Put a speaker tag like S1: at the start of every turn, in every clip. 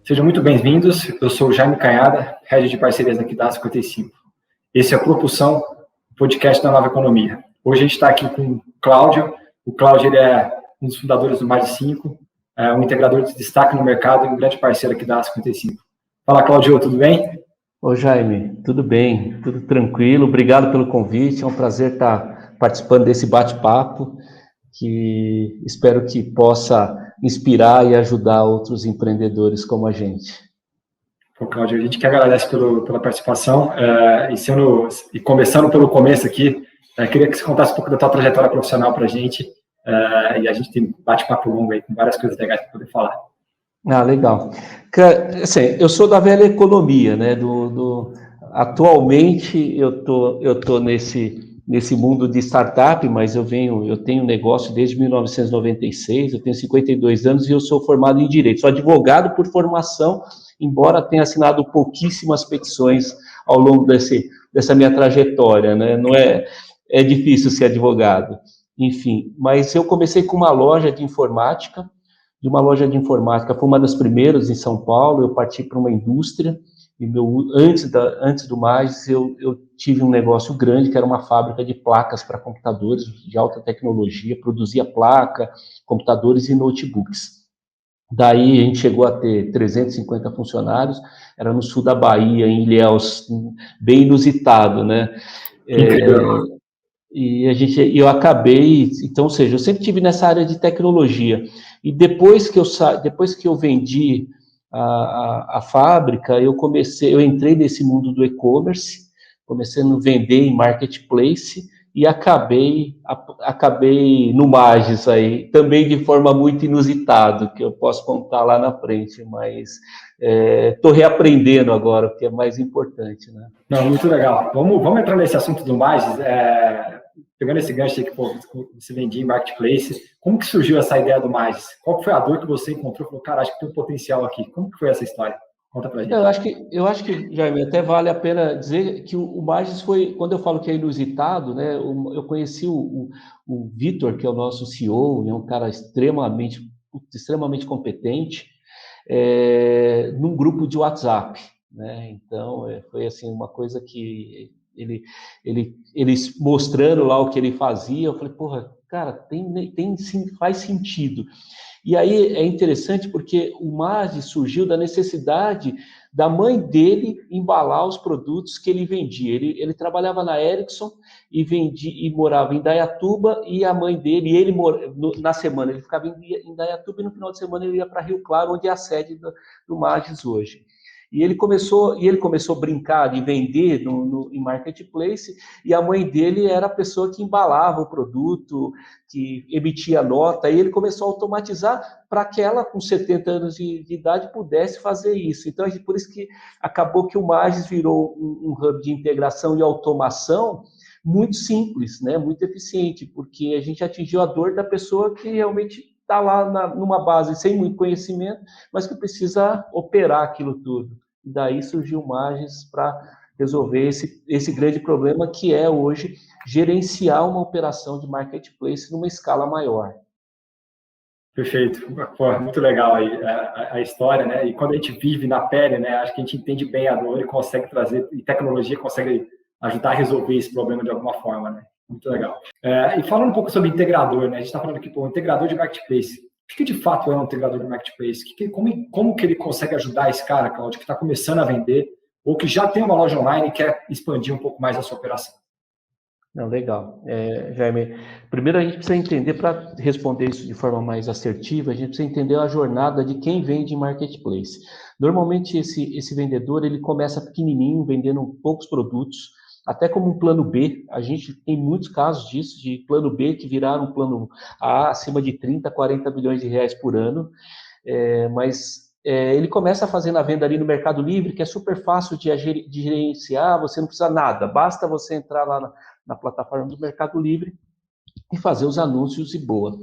S1: Sejam muito bem-vindos. Eu sou o Jaime Canhada, Head de Parcerias aqui da A55. Esse é a Propulsão, podcast da Nova Economia. Hoje a gente está aqui com o Cláudio. O Cláudio ele é um dos fundadores do Mais de 5, um integrador de destaque no mercado e um grande parceiro aqui da A55. Fala, Cláudio, tudo bem?
S2: Ô, Jaime, tudo bem, tudo tranquilo. Obrigado pelo convite. É um prazer estar participando desse bate-papo, que espero que possa inspirar e ajudar outros empreendedores como a gente.
S1: Pô, Cláudio, a gente que agradece pela participação. E começando pelo começo aqui, queria que você contasse um pouco da tua trajetória profissional para a gente. E a gente tem um bate-papo longo aí, com várias coisas legais para poder falar.
S2: Ah, legal. Assim, eu sou da velha economia, né? Atualmente eu tô nesse mundo de startup, mas eu tenho negócio desde 1996, eu tenho 52 anos e eu sou formado em Direito. Sou advogado por formação, embora tenha assinado pouquíssimas petições ao longo dessa minha trajetória, né? Não é difícil ser advogado. Enfim, mas eu comecei com uma loja de informática, foi uma das primeiras em São Paulo. Eu parti para uma indústria, e antes do mais, eu tive um negócio grande, que era uma fábrica de placas para computadores de alta tecnologia, produzia placa, computadores e notebooks. Daí a gente chegou a ter 350 funcionários, era no sul da Bahia, em Ilhéus, bem inusitado, né? E eu acabei, então, ou seja, eu sempre tive nessa área de tecnologia. E depois que eu vendi a fábrica, eu entrei nesse mundo do e-commerce, comecei a vender em marketplace e acabei no Magis aí, também de forma muito inusitada, que eu posso contar lá na frente, mas estou reaprendendo agora, o que é mais importante, né?
S1: Não, muito legal. Vamos entrar nesse assunto do Magis. Pegando esse gancho aí que você vendia em marketplace, como que surgiu essa ideia do Magis? Qual foi a dor que você encontrou? Falou, cara, acho que tem um potencial aqui. Como que foi essa história? Conta pra gente.
S2: Eu acho que, Jaime, até vale a pena dizer que o Magis foi, quando eu falo que é inusitado, né? Eu conheci o Vitor, que é o nosso CEO, é um cara extremamente competente, num grupo de WhatsApp, né? Então, foi assim uma coisa que ele mostrando lá o que ele fazia, eu falei, porra, cara, sim, faz sentido. E aí é interessante porque o Magis surgiu da necessidade da mãe dele embalar os produtos que ele vendia. Ele trabalhava na Ericsson e morava em Indaiatuba, e a mãe dele, na semana ele ficava em Indaiatuba e no final de semana ele ia para Rio Claro, onde é a sede do Magis hoje. E ele começou a brincar de vender em marketplace, e a mãe dele era a pessoa que embalava o produto, que emitia nota, e ele começou a automatizar para que ela, com 70 anos de idade, pudesse fazer isso. Então, por isso que acabou que o Magis virou um hub de integração e automação muito simples, né? Muito eficiente, porque a gente atingiu a dor da pessoa que realmente está lá numa base sem muito conhecimento, mas que precisa operar aquilo tudo. E daí surgiu o Magis para resolver esse grande problema, que é hoje gerenciar uma operação de marketplace numa escala maior.
S1: Perfeito. Pô, muito legal aí a história, né? E quando a gente vive na pele, né, acho que a gente entende bem a dor e consegue trazer, e tecnologia consegue ajudar a resolver esse problema de alguma forma, né? Muito legal. E falando um pouco sobre integrador, né? A gente está falando aqui, pô, integrador de marketplace. O que de fato é um integrador de marketplace? Como que ele consegue ajudar esse cara, Cláudio, que está começando a vender ou que já tem uma loja online e quer expandir um pouco mais a sua operação?
S2: Não, legal. Jaime, primeiro a gente precisa entender, para responder isso de forma mais assertiva, a gente precisa entender a jornada de quem vende em marketplace. Normalmente esse vendedor, ele começa pequenininho, vendendo poucos produtos, até como um plano B. A gente tem muitos casos disso, de plano B que viraram um plano A, acima de 30, 40 milhões de reais por ano, mas ele começa fazendo a venda ali no Mercado Livre, que é super fácil de gerenciar, você não precisa nada, basta você entrar lá na plataforma do Mercado Livre e fazer os anúncios e boa.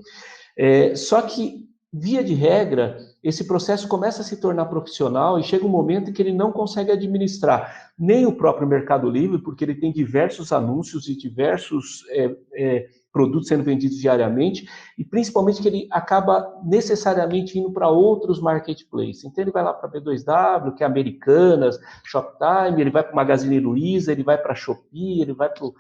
S2: Só que, via de regra, esse processo começa a se tornar profissional e chega um momento em que ele não consegue administrar nem o próprio Mercado Livre, porque ele tem diversos anúncios e diversos produtos sendo vendidos diariamente, e principalmente que ele acaba necessariamente indo para outros marketplaces. Então ele vai lá para a B2W, que é Americanas, Shoptime, ele vai para o Magazine Luiza, ele vai para a Shopee, ele vai para o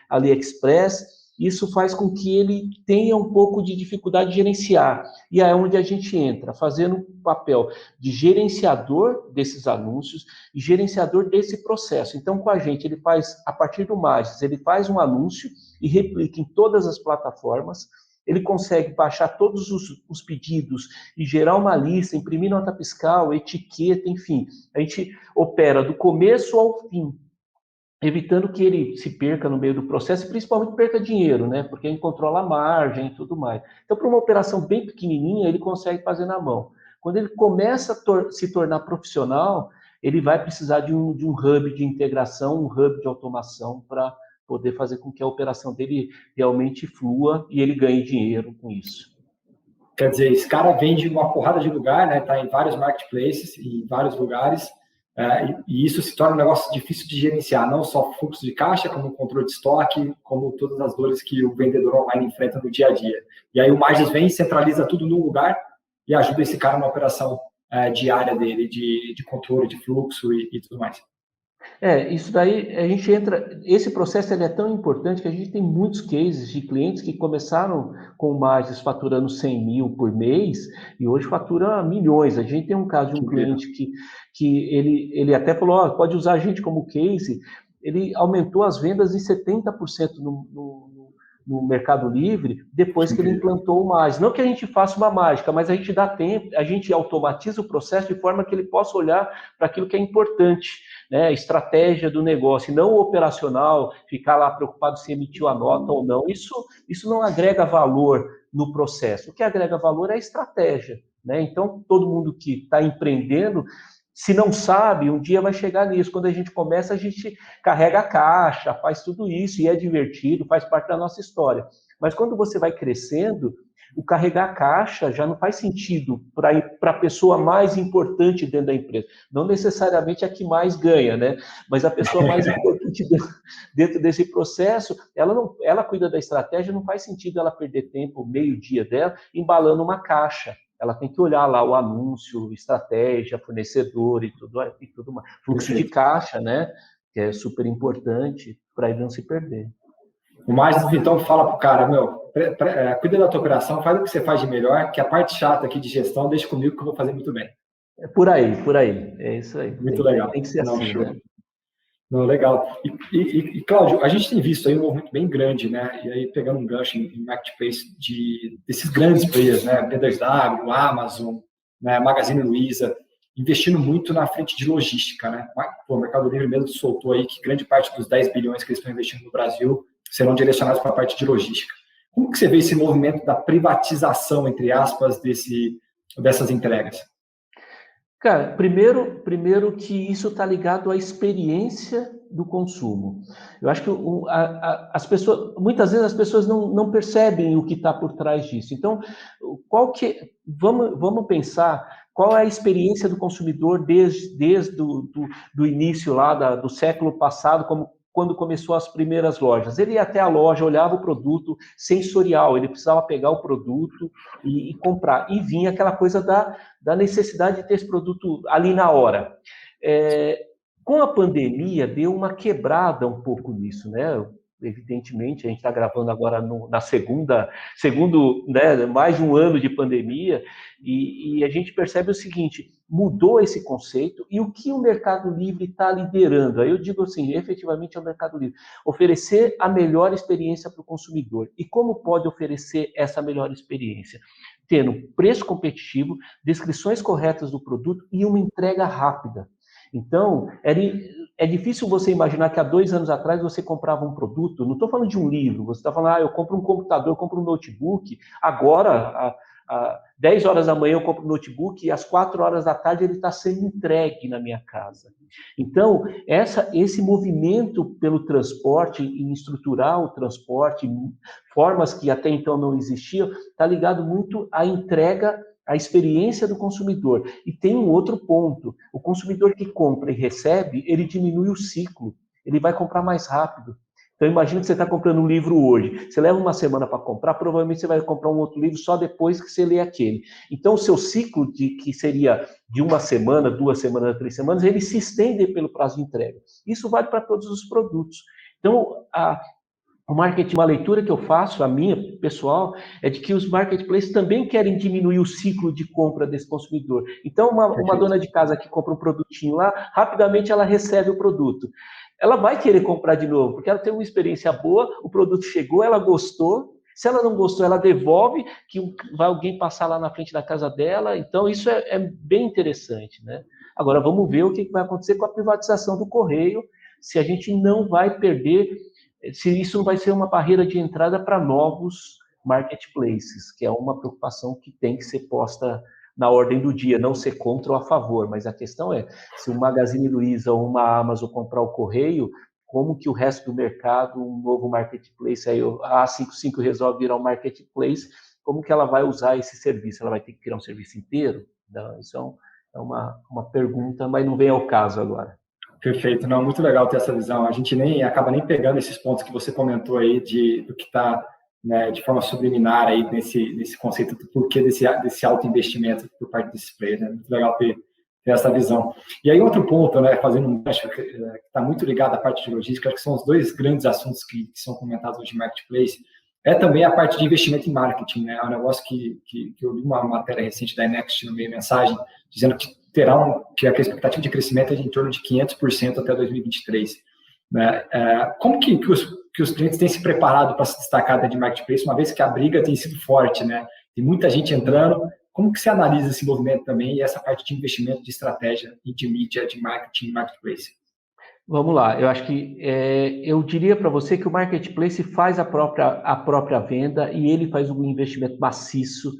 S2: AliExpress. Isso faz com que ele tenha um pouco de dificuldade de gerenciar. E é onde a gente entra, fazendo o papel de gerenciador desses anúncios e gerenciador desse processo. Então, com a gente, ele faz, a partir do Magis, ele faz um anúncio e replica em todas as plataformas. Ele consegue baixar todos os pedidos e gerar uma lista, imprimir nota fiscal, etiqueta, enfim. A gente opera do começo ao fim, evitando que ele se perca no meio do processo e principalmente perca dinheiro, né? Porque ele controla a margem e tudo mais. Então, para uma operação bem pequenininha, ele consegue fazer na mão. Quando ele começa a se tornar profissional, ele vai precisar de um hub de integração, um hub de automação para poder fazer com que a operação dele realmente flua e ele ganhe dinheiro com isso.
S1: Quer dizer, esse cara vende uma porrada de lugar, né? Está em vários marketplaces, em vários lugares, e isso se torna um negócio difícil de gerenciar, não só fluxo de caixa, como controle de estoque, como todas as dores que o vendedor online enfrenta no dia a dia. E aí o Magis vem, centraliza tudo num lugar e ajuda esse cara na operação diária dele, de controle de fluxo e tudo mais.
S2: Isso daí a gente entra. Esse processo ele é tão importante que a gente tem muitos cases de clientes que começaram com margens faturando 100 mil por mês e hoje fatura milhões. A gente tem um caso de um cliente que ele até falou: pode usar a gente como case. Ele aumentou as vendas em 70% no Mercado Livre depois que ele implantou o Magis. Não que a gente faça uma mágica, mas a gente dá tempo, a gente automatiza o processo de forma que ele possa olhar para aquilo que é importante. Né, estratégia do negócio, não o operacional, ficar lá preocupado se emitiu a nota ou não. Isso não agrega valor no processo. O que agrega valor é a estratégia. Né? Então, todo mundo que está empreendendo, se não sabe, um dia vai chegar nisso. Quando a gente começa, a gente carrega a caixa, faz tudo isso, e é divertido, faz parte da nossa história. Mas quando você vai crescendo, o carregar a caixa já não faz sentido para a pessoa mais importante dentro da empresa. Não necessariamente a que mais ganha, né? Mas a pessoa mais importante dentro desse processo, ela cuida da estratégia, não faz sentido ela perder tempo, meio-dia dela, embalando uma caixa. Ela tem que olhar lá o anúncio, estratégia, fornecedor e tudo mais. Fluxo de caixa, né? Que é super importante para ele não se perder.
S1: O Magis, então, fala pro cara, cuida da tua operação, faz o que você faz de melhor, que a parte chata aqui de gestão deixa comigo que eu vou fazer muito bem.
S2: É por aí. É isso aí.
S1: Muito legal.
S2: Tem que ser assim, né?
S1: Não, legal. E, Cláudio, a gente tem visto aí um movimento bem grande, né? E aí, pegando um gancho em marketplace desses grandes players, né? B2W, Amazon, né? Magazine Luiza, investindo muito na frente de logística, né? O Mercado Livre mesmo soltou aí que grande parte dos 10 bilhões que eles estão investindo no Brasil serão direcionados para a parte de logística. Como que você vê esse movimento da privatização, entre aspas, dessas entregas?
S2: Cara, primeiro que isso está ligado à experiência do consumo. Eu acho que as pessoas, muitas vezes as pessoas não percebem o que está por trás disso. Então, vamos pensar qual é a experiência do consumidor desde do início lá do século passado, quando começou as primeiras lojas. Ele ia até a loja, olhava o produto sensorial, ele precisava pegar o produto e comprar. E vinha aquela coisa da necessidade de ter esse produto ali na hora. Com a pandemia, deu uma quebrada um pouco nisso, né? Evidentemente, a gente está gravando agora na segundo, né, mais de um ano de pandemia, e a gente percebe o seguinte, mudou esse conceito, e o que o Mercado Livre está liderando? Aí eu digo assim, efetivamente é o Mercado Livre, oferecer a melhor experiência para o consumidor. E como pode oferecer essa melhor experiência? Tendo preço competitivo, descrições corretas do produto e uma entrega rápida. Então, é difícil você imaginar que há 2 anos atrás você comprava um produto, não estou falando de um livro, você está falando, eu compro um computador, eu compro um notebook, agora, às 10 horas da manhã eu compro um notebook e às 4 horas da tarde ele está sendo entregue na minha casa. Então, esse movimento pelo transporte, em estruturar o transporte, formas que até então não existiam, está ligado muito à entrega, a experiência do consumidor. E tem um outro ponto, o consumidor que compra e recebe, ele diminui o ciclo, ele vai comprar mais rápido. Então, imagina que você está comprando um livro hoje. Você leva uma semana para comprar, provavelmente você vai comprar um outro livro só depois que você lê aquele. Então, o seu ciclo, que seria de uma semana, 2 semanas, 3 semanas, ele se estende pelo prazo de entrega. Isso vale para todos os produtos. Então, o marketing, uma leitura que eu faço, a minha pessoal, é de que os marketplaces também querem diminuir o ciclo de compra desse consumidor. Então, uma dona de casa que compra um produtinho lá, rapidamente ela recebe o produto. Ela vai querer comprar de novo, porque ela tem uma experiência boa, o produto chegou, ela gostou. Se ela não gostou, ela devolve, que vai alguém passar lá na frente da casa dela. Então, isso é bem interessante, né? Agora, vamos ver o que vai acontecer com a privatização do correio, se a gente não vai perder, se isso não vai ser uma barreira de entrada para novos marketplaces, que é uma preocupação que tem que ser posta na ordem do dia, não ser contra ou a favor, mas a questão é, se o Magazine Luiza ou uma Amazon comprar o correio, como que o resto do mercado, um novo marketplace, aí a A55 resolve virar um marketplace, como que ela vai usar esse serviço? Ela vai ter que criar um serviço inteiro? Não, isso é uma pergunta, mas não vem ao caso agora.
S1: Perfeito, não, muito legal ter essa visão. A gente nem acaba nem pegando esses pontos que você comentou aí do que está, né, de forma subliminar aí nesse conceito do porquê desse alto investimento por parte desses players. Né? Muito legal ter essa visão. E aí outro ponto, né, fazendo um gancho que está muito ligado à parte de logística, que são os dois grandes assuntos que são comentados hoje em marketplace, é também a parte de investimento em marketing. Né? É um negócio que eu li uma matéria recente da Next no meio mensagem, dizendo que que a expectativa de crescimento é de em torno de 500% até 2023. Né? Como que os clientes têm se preparado para se destacar da de marketplace, uma vez que a briga tem sido forte, né? Tem muita gente entrando. Como que você analisa esse movimento também e essa parte de investimento de estratégia e de mídia, de marketing e marketplace?
S2: Vamos lá, eu acho que eu diria para você que o marketplace faz a própria venda e ele faz um investimento maciço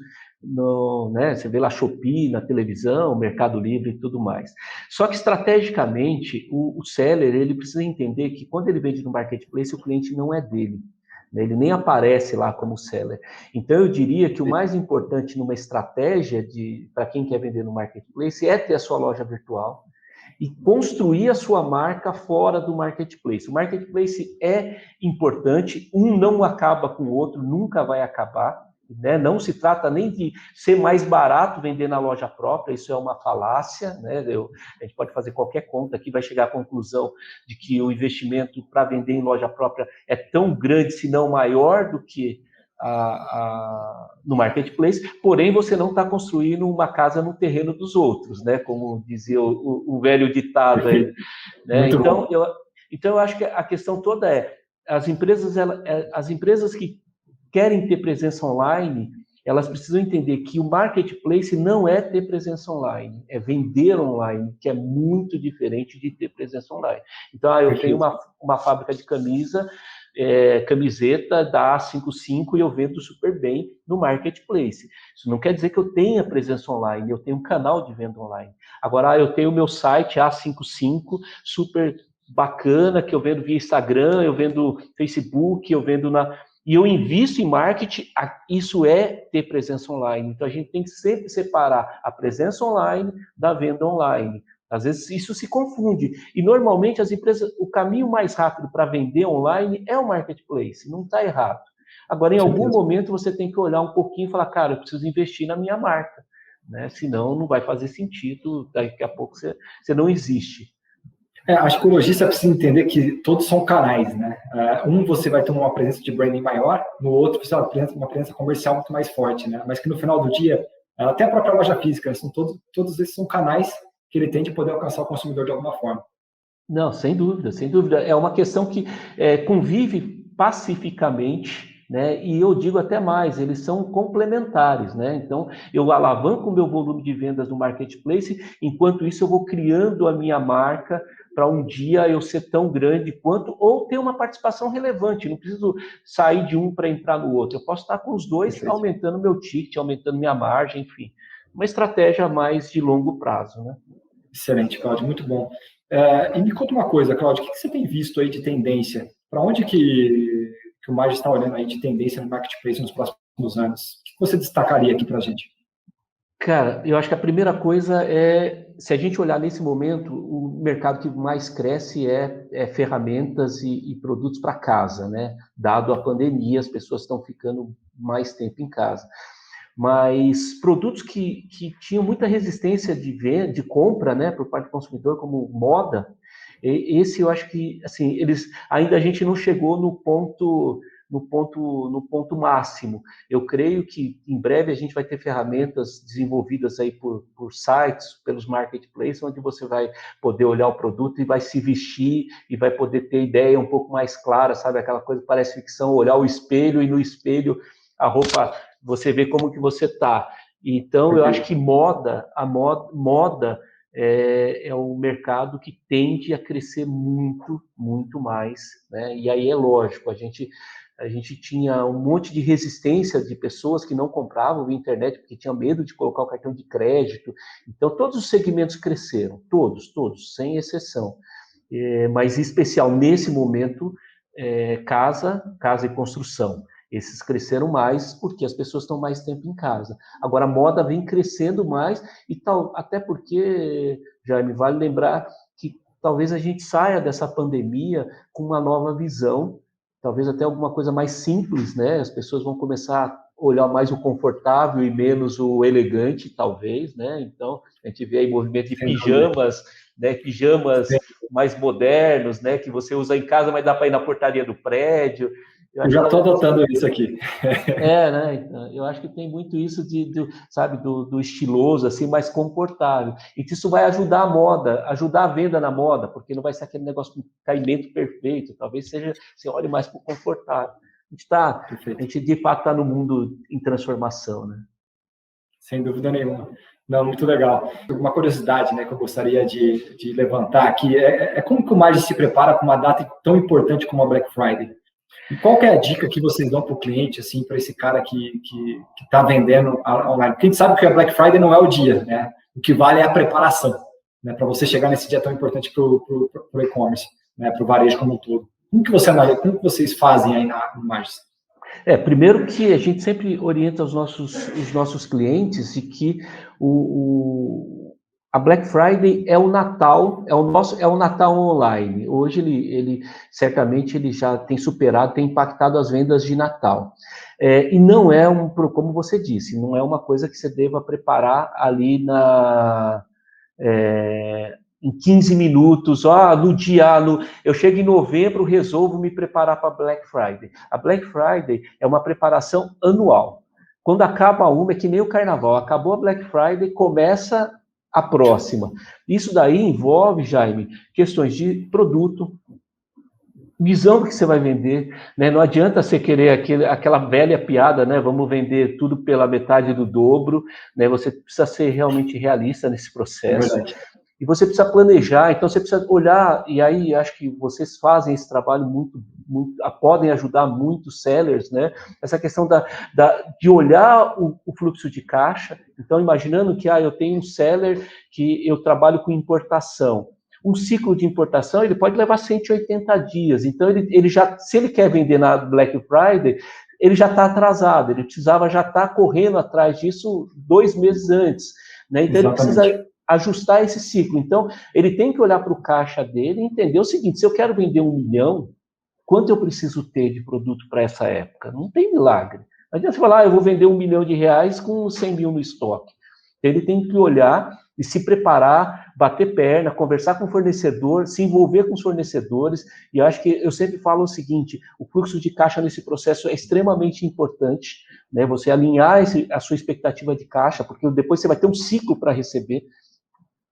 S2: né? Você vê lá Shopee na televisão, Mercado Livre e tudo mais. Só que estrategicamente o seller ele precisa entender que quando ele vende no marketplace o cliente não é dele. Né? Ele nem aparece lá como seller. Então eu diria que o mais importante numa estratégia para quem quer vender no marketplace é ter a sua loja virtual e construir a sua marca fora do marketplace. O marketplace é importante, um não acaba com o outro, nunca vai acabar. Né? Não se trata nem de ser mais barato vender na loja própria, isso é uma falácia. Né? A gente pode fazer qualquer conta aqui, vai chegar à conclusão de que o investimento para vender em loja própria é tão grande, se não maior do que no marketplace, porém você não está construindo uma casa no terreno dos outros, né? Como dizia o velho ditado aí. Né? Então eu acho que a questão toda é as empresas que querem ter presença online, elas precisam entender que o marketplace não é ter presença online, é vender online, que é muito diferente de ter presença online. Então, eu tenho uma fábrica de camiseta da A55 e eu vendo super bem no marketplace. Isso não quer dizer que eu tenha presença online, eu tenho um canal de venda online. Agora, eu tenho o meu site A55, super bacana, que eu vendo via Instagram, eu vendo Facebook, eu vendo e eu invisto em marketing, isso é ter presença online. Então, a gente tem que sempre separar a presença online da venda online. Às vezes, isso se confunde. E, normalmente, as empresas, o caminho mais rápido para vender online é o marketplace. Não está errado. Agora, em algum momento, você tem que olhar um pouquinho e falar, cara, eu preciso investir na minha marca. Né? Senão, não vai fazer sentido. Daqui a pouco, você não existe.
S1: Acho que o lojista precisa entender que todos são canais, né? Você vai ter uma presença de branding maior, no outro você vai ter uma presença comercial muito mais forte, né? Mas que no final do dia, até a própria loja física, todos esses são canais que ele tem de poder alcançar o consumidor de alguma forma.
S2: Não, sem dúvida, sem dúvida. É uma questão que convive pacificamente, né? E eu digo até mais, eles são complementares, né? Então, eu alavanco o meu volume de vendas no marketplace, enquanto isso eu vou criando a minha marca para um dia eu ser tão grande quanto, ou ter uma participação relevante, não preciso sair de um para entrar no outro, eu posso estar com os dois. Perfeito. Aumentando meu ticket, aumentando minha margem, enfim. Uma estratégia mais de longo prazo, né?
S1: Excelente, Cláudio, muito bom. E me conta uma coisa, Cláudio, o que você tem visto aí de tendência? Para onde que o Maggi está olhando aí de tendência no marketplace nos próximos anos? O que você destacaria aqui para a gente?
S2: Cara, eu acho que a primeira coisa é, se a gente olhar nesse momento, o mercado que mais cresce é ferramentas e produtos para casa, né? Dado a pandemia, as pessoas estão ficando mais tempo em casa. Mas produtos que tinham muita resistência de venda, de compra, né, por parte do consumidor, como moda, esse eu acho que, assim, ainda a gente não chegou no ponto máximo. Eu creio que em breve a gente vai ter ferramentas desenvolvidas aí por sites, pelos marketplaces, onde você vai poder olhar o produto e vai se vestir e vai poder ter ideia um pouco mais clara, sabe? Aquela coisa que parece ficção, olhar o espelho e no espelho a roupa, você vê como que você tá. Então, eu acho que moda é um mercado que tende a crescer muito, muito mais, né? E aí é lógico, a gente tinha um monte de resistência de pessoas que não compravam via internet porque tinham medo de colocar o cartão de crédito. Então, todos os segmentos cresceram, todos, sem exceção. Mas em especial nesse momento, casa e construção. Esses cresceram mais porque as pessoas estão mais tempo em casa. Agora, a moda vem crescendo mais e tal, até porque, Jaime, vale lembrar que talvez a gente saia dessa pandemia com uma nova visão, talvez até alguma coisa mais simples, né? As pessoas vão começar a olhar mais o confortável e menos o elegante, talvez, né? Então, a gente vê aí movimento de pijamas, né? Pijamas mais modernos, né? Que você usa em casa, mas dá para ir na portaria do prédio.
S1: Eu já estou adotando isso aqui.
S2: Né? Então, eu acho que tem muito isso sabe, do estiloso, assim, mais confortável. E que isso vai ajudar a moda, ajudar a venda na moda, porque não vai ser aquele negócio com caimento perfeito. Talvez você olhe mais para o confortável. A gente de fato está no mundo em transformação, né?
S1: Sem dúvida nenhuma. Não, muito legal. Uma curiosidade, né, que eu gostaria de levantar aqui é como que o Maggi se prepara para uma data tão importante como a Black Friday? E qual que é a dica que vocês dão para o cliente, assim, para esse cara que está vendendo online? Porque a gente sabe que a Black Friday não é o dia, né? O que vale é a preparação, né? Para você chegar nesse dia tão importante para o e-commerce, né? Para o varejo como um todo. Como que você analisa, como que vocês fazem aí no Maggi?
S2: Primeiro que a gente sempre orienta os nossos clientes de que a Black Friday é o Natal, é o Natal online. Hoje ele certamente ele já tem superado, tem impactado as vendas de Natal. E não é como você disse, não é uma coisa que você deva preparar ali em 15 minutos, eu chego em novembro, resolvo me preparar para Black Friday. A Black Friday é uma preparação anual. Quando acaba uma, é que nem o carnaval, acabou a Black Friday, começa a próxima. Isso daí envolve, Jaime, questões de produto, visão do que você vai vender, né? Não adianta você querer aquela velha piada, né? Vamos vender tudo pela metade do dobro, né? Você precisa ser realmente realista nesse processo. E você precisa planejar, então você precisa olhar, e aí acho que vocês fazem esse trabalho muito podem ajudar muitos sellers, né? Essa questão de olhar o fluxo de caixa. Então, imaginando que eu tenho um seller que eu trabalho com importação. Um ciclo de importação ele pode levar 180 dias. Então, ele já, se ele quer vender na Black Friday, ele já está atrasado, ele precisava já estar correndo atrás disso 2 meses antes. Né? Então, Exatamente. Ele precisa ajustar esse ciclo. Então, ele tem que olhar para o caixa dele e entender o seguinte: se eu quero vender 1 milhão, quanto eu preciso ter de produto para essa época? Não tem milagre. Não adianta você falar, eu vou vender R$1 milhão com 100 mil no estoque. Então, ele tem que olhar e se preparar, bater perna, conversar com o fornecedor, se envolver com os fornecedores. E eu acho que eu sempre falo o seguinte: o fluxo de caixa nesse processo é extremamente importante, né? Você alinhar a sua expectativa de caixa, porque depois você vai ter um ciclo para receber.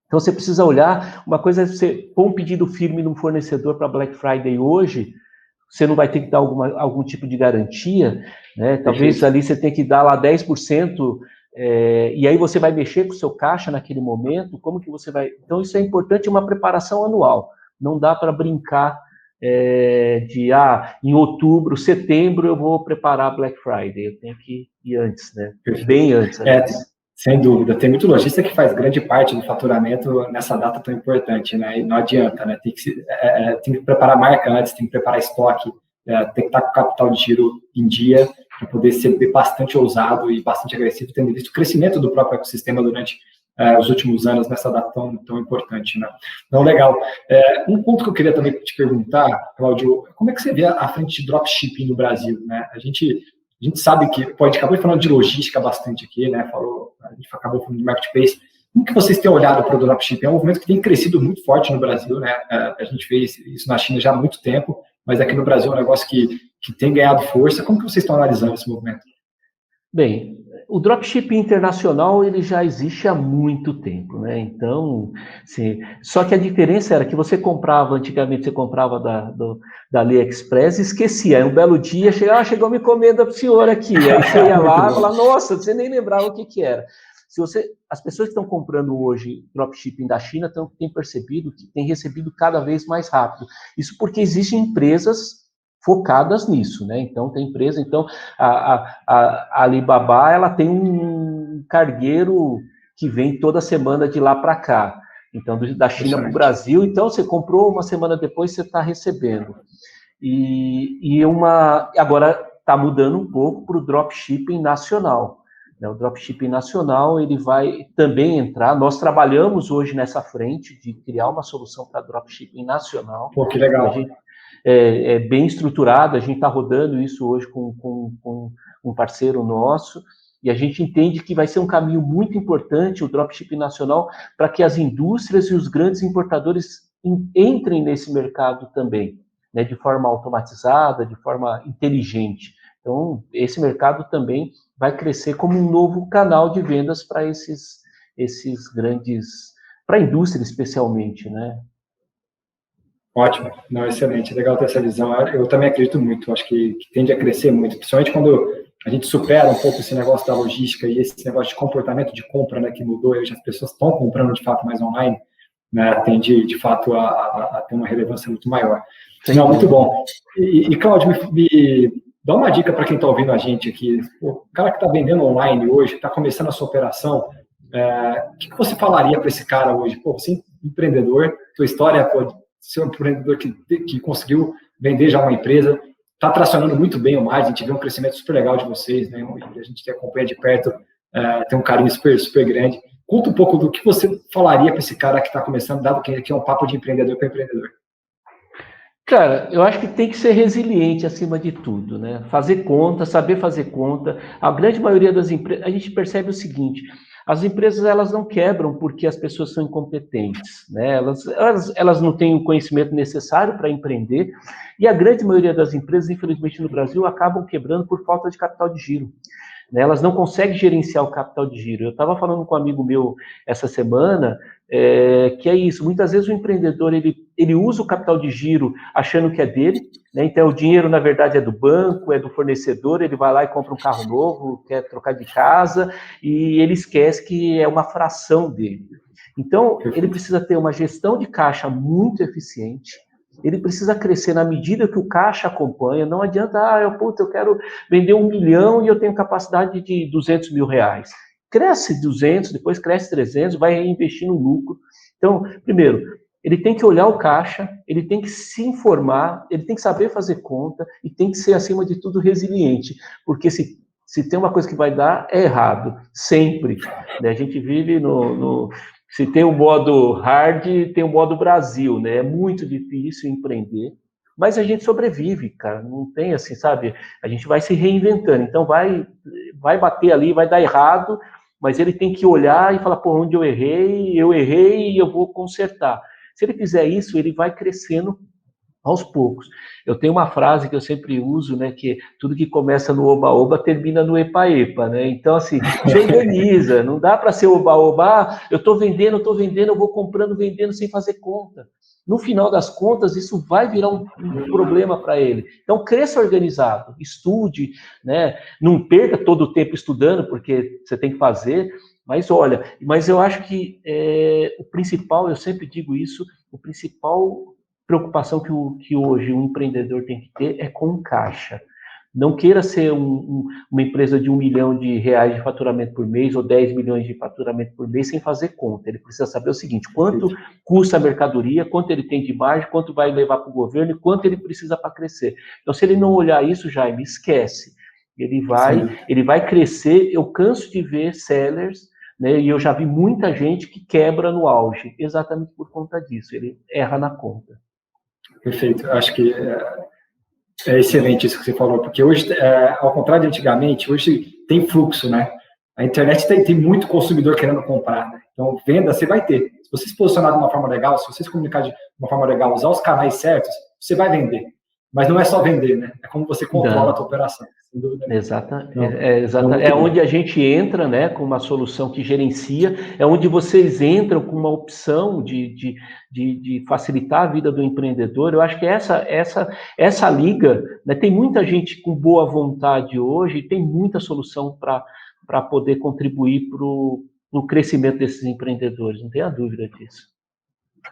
S2: Então, você precisa olhar, uma coisa é você pôr um pedido firme no fornecedor para Black Friday hoje, você não vai ter que dar algum tipo de garantia, né? Talvez ali você tenha que dar lá 10%, e aí você vai mexer com o seu caixa naquele momento, como que você vai... Então, isso é importante, uma preparação anual. Não dá para brincar em outubro, setembro, eu vou preparar Black Friday. Eu tenho que ir antes, né? Bem antes.
S1: Sem dúvida. Tem muito lojista que faz grande parte do faturamento nessa data tão importante, né? E não adianta, né? Tem que preparar marca antes, tem que preparar estoque, tem que estar com o capital de giro em dia poder ser bastante ousado e bastante agressivo, tendo visto o crescimento do próprio ecossistema durante os últimos anos nessa data tão importante, né? Então, legal. Um ponto que eu queria também te perguntar, Cláudio, como é que você vê a frente de dropshipping no Brasil, né? A gente sabe que, acabou falando de logística bastante aqui, né? A gente acabou falando de marketplace. Como que vocês têm olhado para o dropshipping? É um movimento que tem crescido muito forte no Brasil, né? A gente fez isso na China já há muito tempo, mas aqui no Brasil é um negócio que tem ganhado força. Como que vocês estão analisando esse movimento?
S2: Bem, o dropshipping internacional ele já existe há muito tempo, né? Então, sim, só que a diferença era que antigamente você comprava da AliExpress e esquecia. Aí um belo dia chegou uma encomenda para o senhor aqui. Aí você ia lá e falava, nossa, você nem lembrava o que era. As pessoas que estão comprando hoje dropshipping da China têm percebido que têm recebido cada vez mais rápido. Isso porque existem empresas focadas nisso, né? Então, tem empresa, a Alibaba, ela tem um cargueiro que vem toda semana de lá para cá. Então, da China para o Brasil, então você comprou, uma semana depois você está recebendo. Agora está mudando um pouco para o dropshipping nacional. O dropshipping nacional, ele vai também entrar, nós trabalhamos hoje nessa frente de criar uma solução para dropshipping nacional.
S1: Pô, que legal.
S2: A gente, é bem estruturado, a gente está rodando isso hoje com um parceiro nosso, e a gente entende que vai ser um caminho muito importante o dropshipping nacional para que as indústrias e os grandes importadores entrem nesse mercado também, né, de forma automatizada, de forma inteligente. Então, esse mercado também vai crescer como um novo canal de vendas para esses grandes, para a indústria especialmente, né?
S1: Ótimo, não, excelente, legal ter essa visão. Eu também acredito muito, acho que tende a crescer muito, principalmente quando a gente supera um pouco esse negócio da logística e esse negócio de comportamento de compra, né, que mudou, hoje as pessoas estão comprando de fato mais online, né, tende de fato a ter uma relevância muito maior. Não, muito bom. E Cláudio, me dá uma dica para quem está ouvindo a gente aqui. O cara que está vendendo online hoje, está começando a sua operação, o que você falaria para esse cara hoje? Pô, você é empreendedor, tua história, ser um empreendedor que conseguiu vender já uma empresa, está tracionando muito bem o marketing, a gente vê um crescimento super legal de vocês, né? E a gente que acompanha de perto tem um carinho super, super grande. Conta um pouco do que você falaria para esse cara que está começando, dado que aqui é um papo de empreendedor para empreendedor.
S2: Cara, eu acho que tem que ser resiliente acima de tudo, né? Fazer conta, saber fazer conta. A grande maioria das empresas, a gente percebe o seguinte: as empresas elas não quebram porque as pessoas são incompetentes, né? Elas não têm o conhecimento necessário para empreender, e a grande maioria das empresas, infelizmente no Brasil, acabam quebrando por falta de capital de giro. Elas não conseguem gerenciar o capital de giro. Eu estava falando com um amigo meu essa semana, que é isso, muitas vezes o empreendedor ele usa o capital de giro achando que é dele, né? Então o dinheiro na verdade é do banco, é do fornecedor, ele vai lá e compra um carro novo, quer trocar de casa, e ele esquece que é uma fração dele. Então ele precisa ter uma gestão de caixa muito eficiente, ele precisa crescer na medida que o caixa acompanha. Não adianta, eu quero vender 1 milhão e eu tenho capacidade de 200 mil reais. Cresce 200, depois cresce 300, vai reinvestir no lucro. Então, primeiro, ele tem que olhar o caixa, ele tem que se informar, ele tem que saber fazer conta e tem que ser, acima de tudo, resiliente. Porque se tem uma coisa que vai dar, é errado. Sempre. A gente vive se tem o modo hard, tem o modo Brasil, né? É muito difícil empreender, mas a gente sobrevive, cara. Não tem assim, sabe? A gente vai se reinventando. Então vai bater ali, vai dar errado, mas ele tem que olhar e falar, pô, onde eu errei e eu vou consertar. Se ele fizer isso, ele vai crescendo aos poucos. Eu tenho uma frase que eu sempre uso, né, que tudo que começa no oba-oba termina no epa-epa, né? Então, assim, se organiza, não dá para ser oba-oba, eu estou vendendo, eu vou comprando, vendendo sem fazer conta. No final das contas, isso vai virar um problema para ele. Então, cresça organizado, estude, né? Não perca todo o tempo estudando, porque você tem que fazer, mas olha, mas eu acho que o principal, eu sempre digo isso, o principal preocupação que hoje um empreendedor tem que ter é com caixa. Não queira ser uma empresa de 1 milhão de reais de faturamento por mês ou 10 milhões de faturamento por mês sem fazer conta. Ele precisa saber o seguinte: quanto custa a mercadoria, quanto ele tem de margem, quanto vai levar para o governo e quanto ele precisa para crescer. Então, se ele não olhar isso, Jaime, esquece. Ele vai crescer. Eu canso de ver sellers, né, e eu já vi muita gente que quebra no auge, exatamente por conta disso, ele erra na conta.
S1: Perfeito, eu acho que é excelente isso que você falou, porque hoje, ao contrário de antigamente, hoje tem fluxo, né? A internet tem muito consumidor querendo comprar, né? Então, venda você vai ter. Se você se posicionar de uma forma legal, se você se comunicar de uma forma legal, usar os canais certos, você vai vender. Mas não é só vender, né? É como você controla a tua operação, sem dúvida.
S2: É onde a gente entra, né, com uma solução que gerencia, é onde vocês entram com uma opção de facilitar a vida do empreendedor. Eu acho que essa liga, né, tem muita gente com boa vontade hoje, tem muita solução para poder contribuir para o crescimento desses empreendedores, não tenha dúvida disso.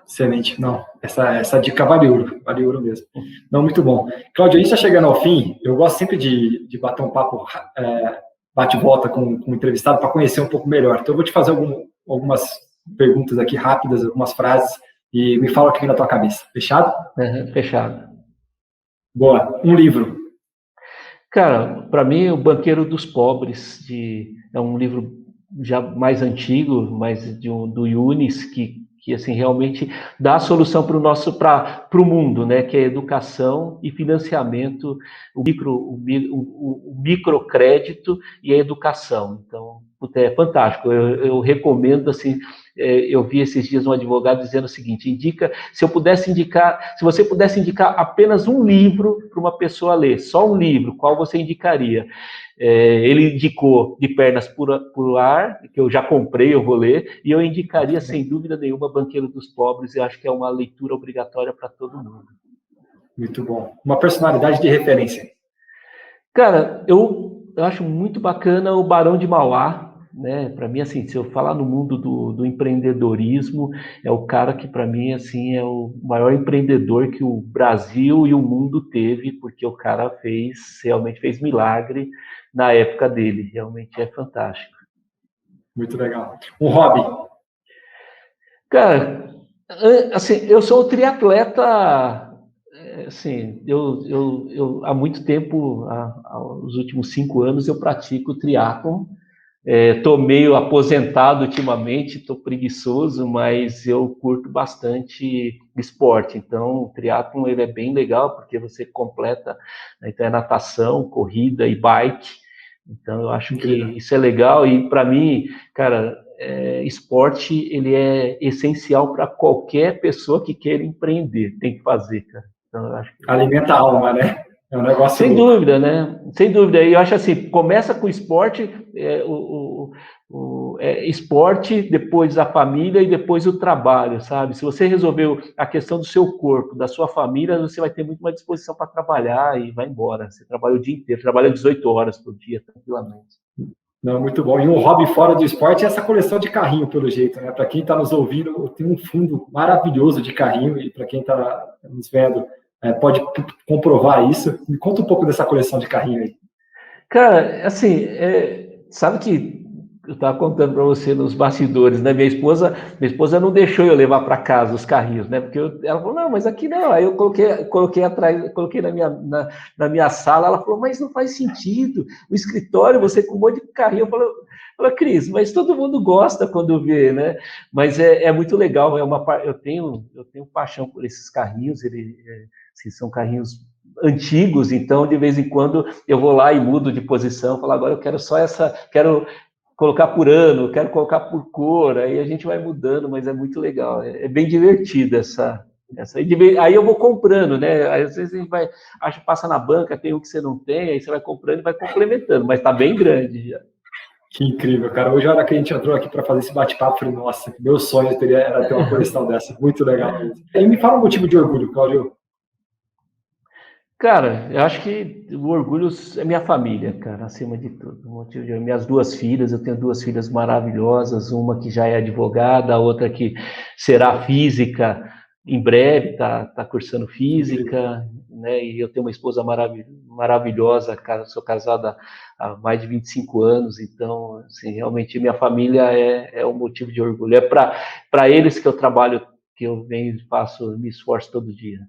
S1: Excelente. Não, essa dica vale ouro mesmo. Não, muito bom. Cláudio, a gente está chegando ao fim. Eu gosto sempre de bater um papo, bate-volta com o entrevistado para conhecer um pouco melhor. Então, eu vou te fazer algumas perguntas aqui rápidas, algumas frases, e me fala o que vem na tua cabeça. Fechado?
S2: Fechado.
S1: Boa. Um livro.
S2: Cara, para mim, O Banqueiro dos Pobres, é um livro já mais antigo, mas do Yunis, que assim, realmente dá a solução para o mundo, né? Que é educação e financiamento, o microcrédito e a educação. Então, é fantástico. Eu recomendo, assim, eu vi esses dias um advogado dizendo o seguinte: se você pudesse indicar apenas um livro para uma pessoa ler, só um livro, qual você indicaria? Ele indicou De Pernas pro Ar, que eu já comprei, eu vou ler, e eu indicaria, sem dúvida nenhuma, Banqueiro dos Pobres, e acho que é uma leitura obrigatória para todo mundo.
S1: Muito bom. Uma personalidade de referência.
S2: Cara, eu acho muito bacana o Barão de Mauá, né? Para mim, assim, se eu falar no mundo do empreendedorismo, é o cara que, para mim, assim, é o maior empreendedor que o Brasil e o mundo teve, porque o cara realmente fez milagre na época dele. Realmente é fantástico.
S1: Muito legal. Um hobby.
S2: Cara, assim, eu sou triatleta. Assim, eu há muito tempo, os últimos 5 anos, eu pratico triatlon. Estou meio aposentado ultimamente, estou preguiçoso, mas eu curto bastante esporte. Então, o triatlon ele é bem legal, porque você completa, né, então é natação, corrida e bike. Então, eu acho que isso é legal. E, para mim, cara, esporte ele é essencial para qualquer pessoa que queira empreender. Tem que fazer, cara. Então, eu acho que...
S1: Alimenta a alma, né? É um negócio
S2: sem dúvida, né? Sem dúvida. E eu acho assim, começa com o esporte, esporte, depois a família e depois o trabalho, sabe? Se você resolveu a questão do seu corpo, da sua família, você vai ter muito mais disposição para trabalhar e vai embora. Você trabalha o dia inteiro, trabalha 18 horas por dia, tranquilamente.
S1: Não, muito bom. E um hobby fora do esporte é essa coleção de carrinho, pelo jeito, né? Para quem está nos ouvindo, eu tenho um fundo maravilhoso de carrinho, e para quem está nos vendo, pode comprovar isso. Me conta um pouco dessa coleção de carrinho aí.
S2: Cara, assim, sabe que eu estava contando para você nos bastidores, né? Minha esposa não deixou eu levar para casa os carrinhos, né? Porque ela falou, não, mas aqui não. Aí eu coloquei atrás, coloquei na minha sala. Ela falou, mas não faz sentido. O escritório, você com um monte de carrinho. Eu falei, Cris, mas todo mundo gosta quando vê, né? Mas é muito legal. Eu tenho paixão por esses carrinhos. São carrinhos antigos, então de vez em quando eu vou lá e mudo de posição, falo, agora eu quero só quero colocar por ano, quero colocar por cor, aí a gente vai mudando, mas é muito legal, é bem divertido essa. Aí eu vou comprando, né? Às vezes a gente passa na banca, tem um que você não tem, aí você vai comprando e vai complementando, mas tá bem grande já.
S1: Que incrível, cara. Hoje, a hora que a gente entrou aqui para fazer esse bate-papo, falei, nossa, meu sonho era ter uma coleção dessa. Muito legal mesmo. E me fala um motivo de orgulho, Cláudio.
S2: Cara, eu acho que o orgulho é minha família, cara, acima de tudo. O motivo de minhas 2 filhas, eu tenho 2 filhas maravilhosas, uma que já é advogada, a outra que será física em breve, tá cursando física, né? E eu tenho uma esposa maravilhosa, sou casada há mais de 25 anos, então, assim, realmente minha família é um motivo de orgulho. É para eles que eu trabalho, que eu venho e faço, me esforço todo dia.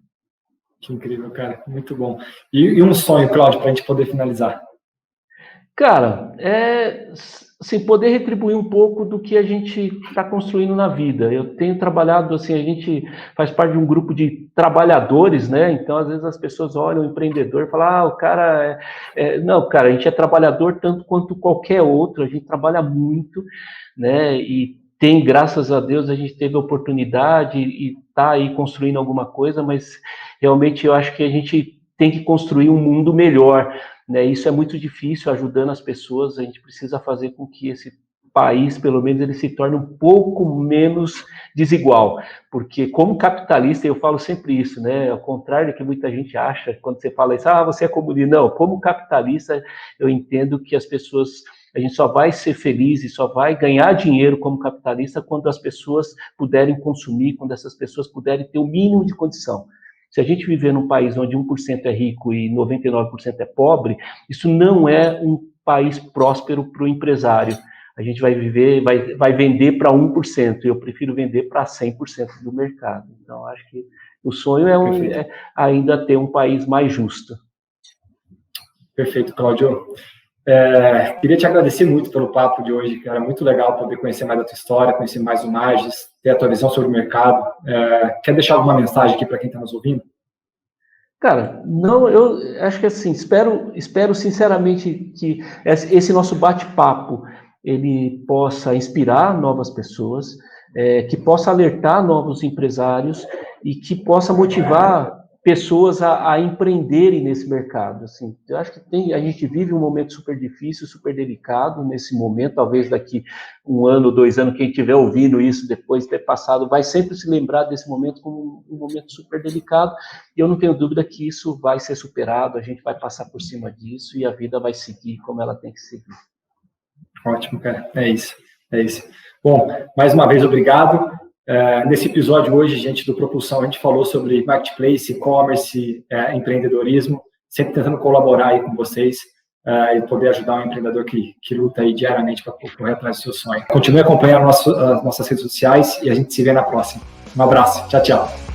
S1: Que incrível, cara. Muito bom. E um sonho, Cláudio, para a gente poder finalizar?
S2: Cara, assim, poder retribuir um pouco do que a gente está construindo na vida. Eu tenho trabalhado, assim, a gente faz parte de um grupo de trabalhadores, né? Então, às vezes as pessoas olham o empreendedor e falam, o cara... Não, cara, a gente é trabalhador tanto quanto qualquer outro, a gente trabalha muito, né? E tem, graças a Deus, a gente teve a oportunidade e está aí construindo alguma coisa, mas realmente eu acho que a gente tem que construir um mundo melhor, né? Isso é muito difícil, ajudando as pessoas. A gente precisa fazer com que esse país, pelo menos, ele se torne um pouco menos desigual, porque como capitalista, eu falo sempre isso, né? Ao contrário do que muita gente acha, quando você fala isso, você é comunista. Não, como capitalista, eu entendo que as pessoas, a gente só vai ser feliz e só vai ganhar dinheiro como capitalista quando as pessoas puderem consumir, quando essas pessoas puderem ter o mínimo de condição. Se a gente viver num país onde 1% é rico e 99% é pobre, isso não é um país próspero para o empresário. A gente vai vender para 1%, e eu prefiro vender para 100% do mercado. Então, acho que o sonho é ainda ter um país mais justo.
S1: Perfeito, Cláudio. Queria te agradecer muito pelo papo de hoje, cara. Muito legal poder conhecer mais da tua história, conhecer mais o Magis, ter a tua visão sobre o mercado. Quer deixar alguma mensagem aqui para quem está nos ouvindo?
S2: Cara, não, eu acho que assim, espero sinceramente que esse nosso bate-papo ele possa inspirar novas pessoas, que possa alertar novos empresários e que possa motivar pessoas a empreenderem nesse mercado. Assim, eu acho que a gente vive um momento super difícil, super delicado nesse momento. Talvez daqui 1 ano, 2 anos, quem estiver ouvindo isso depois de ter passado, vai sempre se lembrar desse momento como um momento super delicado. E eu não tenho dúvida que isso vai ser superado, a gente vai passar por cima disso e a vida vai seguir como ela tem que seguir.
S1: Ótimo, cara. É isso. Bom, mais uma vez, obrigado. Nesse episódio hoje, gente, do Propulsão, a gente falou sobre marketplace, e-commerce, empreendedorismo, sempre tentando colaborar aí com vocês e poder ajudar um empreendedor que luta aí diariamente para correr atrás do seu sonho. Continue acompanhando as nossas redes sociais e a gente se vê na próxima. Um abraço. Tchau, tchau.